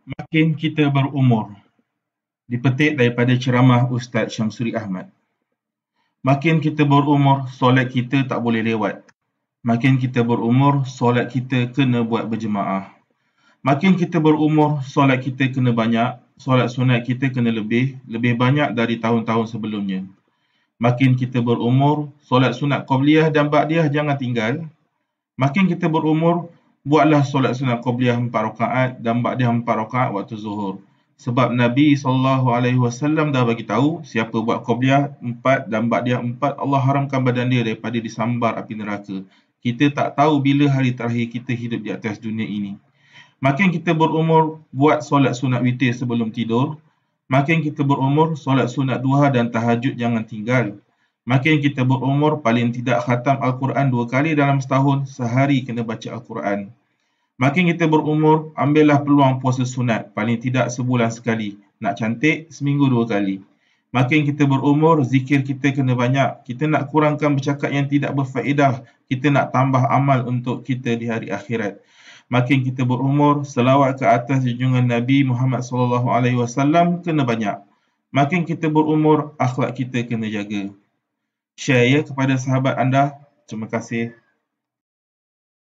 Makin kita berumur. Dipetik daripada ceramah Ustaz Syamsuri Ahmad. Makin kita berumur, solat kita tak boleh lewat. Makin kita berumur, solat kita kena buat berjemaah. Makin kita berumur, solat kita kena banyak, solat sunat kita kena lebih banyak dari tahun-tahun sebelumnya. Makin kita berumur, solat sunat qabliyah dan ba'diyah jangan tinggal. Makin kita berumur, buatlah solat sunat qabliyah 4 rakaat dan ba'diyah 4 rakaat waktu zuhur. Sebab Nabi SAW dah bagi tahu, siapa buat qabliyah 4 dan ba'diyah 4, Allah haramkan badan dia daripada disambar api neraka. Kita tak tahu bila hari terakhir kita hidup di atas dunia ini. Makin kita berumur, buat solat sunat witir sebelum tidur. Makin kita berumur, solat sunat duha dan tahajud jangan tinggal. Makin kita berumur, paling tidak khatam Al-Quran 2 kali dalam setahun, sehari kena baca Al-Quran. Makin kita berumur, ambillah peluang puasa sunat, paling tidak sebulan sekali. Nak cantik, seminggu 2 kali. Makin kita berumur, zikir kita kena banyak. Kita nak kurangkan bercakap yang tidak berfaedah. Kita nak tambah amal untuk kita di hari akhirat. Makin kita berumur, selawat ke atas junjungan Nabi Muhammad SAW kena banyak. Makin kita berumur, akhlak kita kena jaga. Share ya kepada sahabat anda. Terima kasih.